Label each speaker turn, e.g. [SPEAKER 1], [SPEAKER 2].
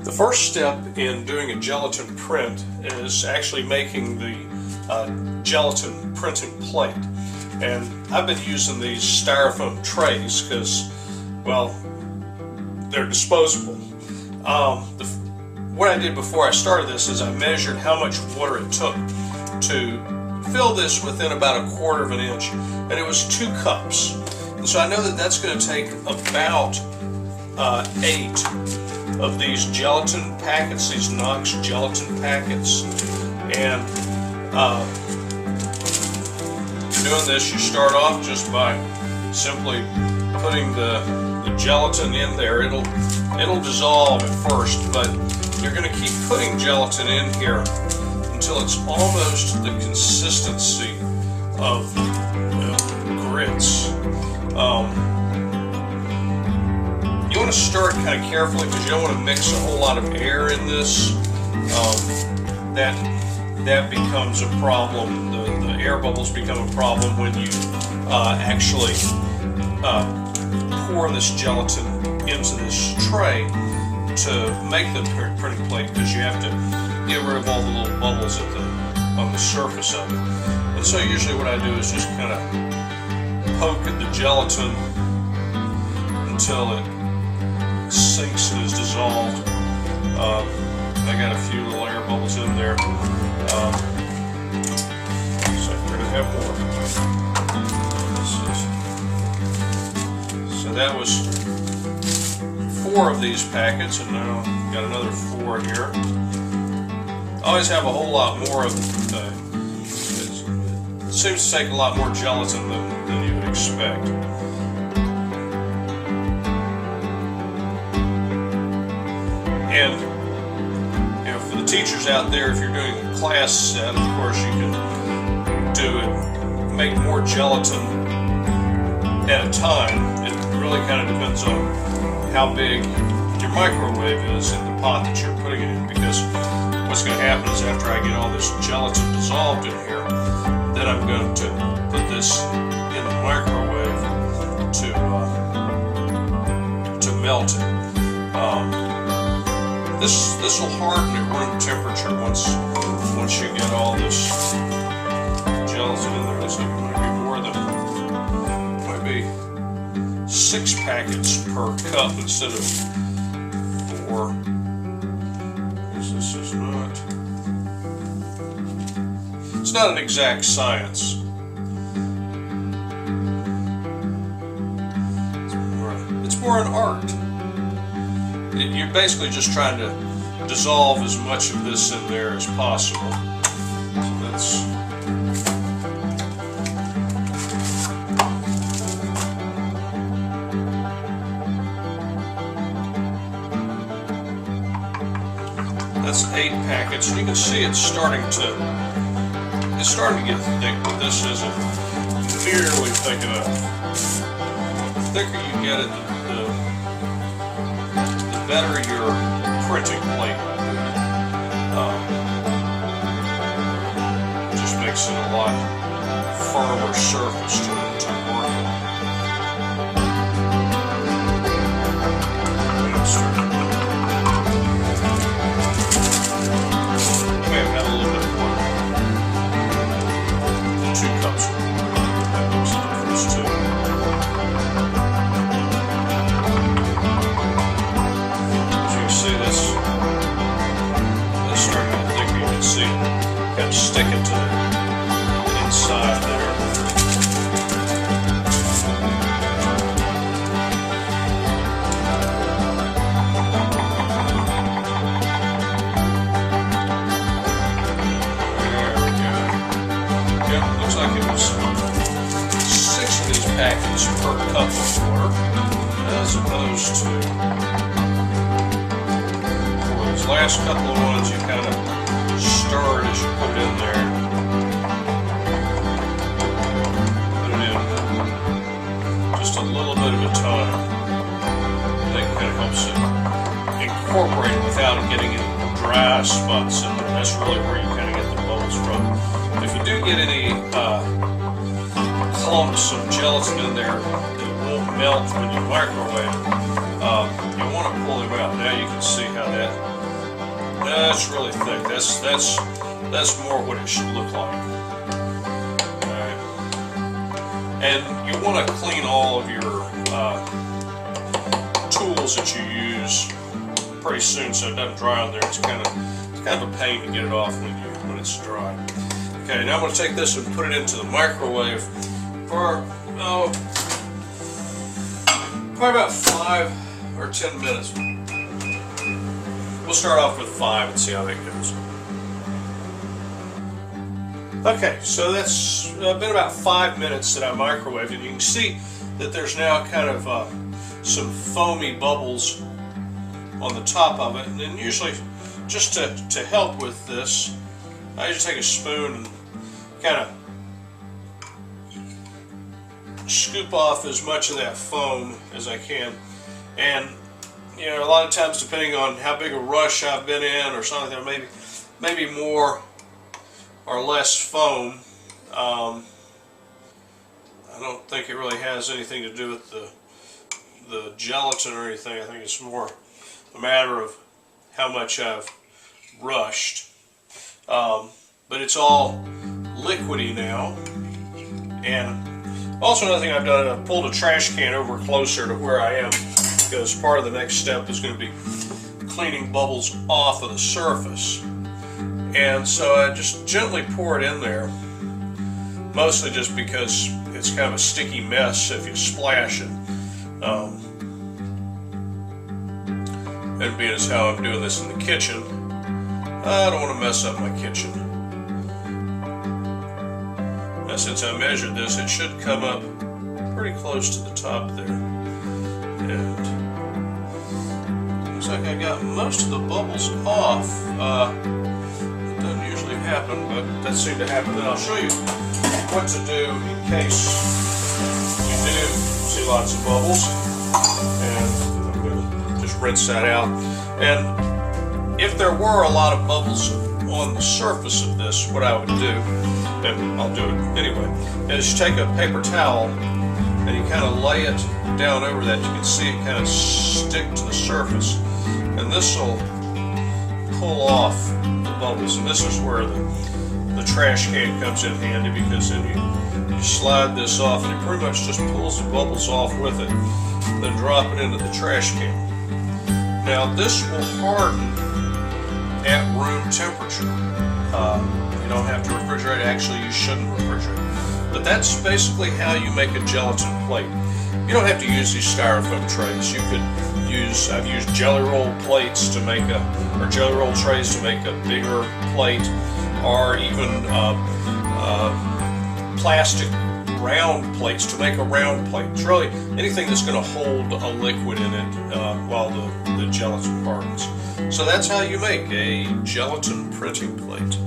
[SPEAKER 1] The first step in doing a gelatin print is actually making the gelatin printing plate. And I've been using these styrofoam trays because, well, they're disposable. What I did before I started this is I measured how much water it took to fill this within about 1/4 of an inch, and it was 2 cups. And so I know that that's going to take about 8 of these gelatin packets, these Knox gelatin packets. And doing this, you start off just by simply putting the gelatin in there. It'll dissolve at first, but you're going to keep putting gelatin in here until it's almost the consistency of, well, grits. You want to stir it kind of carefully because you don't want to mix a whole lot of air in this. That becomes a problem. The air bubbles become a problem when you actually pour this gelatin into this tray to make the printing plate, because you have to get rid of all the little bubbles on the surface of it. And so usually what I do is just kind of poke at the gelatin until it sinks and is dissolved. I got a few little air bubbles in there, so we're going to have more. So that was 4 of these packets, and now I've got another 4 here. I always have a whole lot more of it. It seems to take a lot more gelatin than you would expect. And you know, for the teachers out there, if you're doing a class set, of course you can do it, make more gelatin at a time. It really kind of depends on how big your microwave is in the pot that you're putting it in, because what's going to happen is after I get all this gelatin dissolved in here, then I'm going to put this in the microwave to melt it. This will harden at room temperature once you get all this gelatin in there. Looks like it might be more than, might be 6 packets per cup instead of 4. Because this is not, it's not an exact science. It's more an art. You're basically just trying to dissolve as much of this in there as possible. So that's That's 8 packets, and you can see it's starting to get thick, but this isn't nearly thick enough. The thicker you get it, the better your printing plate will be. It just makes it a lot firmer surface to work on. Stick it to the inside there. There we go. Yep, looks like it was 6 of these packets per cup of water, as opposed to for these last couple of ones you kind of stir it as you put it in there. Put it in just a little bit at a time. That kind of helps it incorporate it without getting any dry spots in there. That's really where you kind of get the bubbles from. If you do get any clumps of gelatin in there that won't melt when you microwave it, you want to pull them out. Now you can see how that That's really thick. That's more what it should look like. Alright. And you want to clean all of your tools that you use pretty soon so it doesn't dry on there. It's kind of a pain to get it off when it's dry. Okay, now I'm going to take this and put it into the microwave for probably about 5 or 10 minutes. We'll start off with 5 and see how that goes. Okay, so that's been about 5 minutes that I microwaved, and you can see that there's now kind of some foamy bubbles on the top of it. And then usually, just to help with this, I just take a spoon and kind of scoop off as much of that foam as I can. And you know, a lot of times, depending on how big a rush I've been in or something, maybe more or less foam. I don't think it really has anything to do with the gelatin or anything. I think it's more a matter of how much I've rushed. But it's all liquidy now. And also another thing I've done, I've pulled a trash can over closer to where I am, because part of the next step is going to be cleaning bubbles off of the surface. And so I just gently pour it in there, mostly just because it's kind of a sticky mess if you splash it. And being as how I'm doing this in the kitchen, I don't want to mess up my kitchen. Now since I measured this, it should come up pretty close to the top there. And looks like I got most of the bubbles off. It doesn't usually happen, but that seemed to happen. Then I'll show you what to do in case you do see lots of bubbles. And I'm going to just rinse that out. And if there were a lot of bubbles on the surface of this, what I would do, and I'll do it anyway, is you take a paper towel and you kind of lay it down over that. You can see it kind of stick to the surface, and this will pull off the bubbles. And this is where the trash can comes in handy, because then you slide this off and it pretty much just pulls the bubbles off with it, and then drop it into the trash can. Now this will harden at room temperature. You don't have to refrigerate. Actually, you shouldn't refrigerate. But that's basically how you make a gelatin plate. You don't have to use these styrofoam trays. You could use, I've used jelly roll plates to make or jelly roll trays to make a bigger plate, or even plastic round plates to make a round plate. It's really anything that's going to hold a liquid in it while the gelatin hardens. So that's how you make a gelatin printing plate.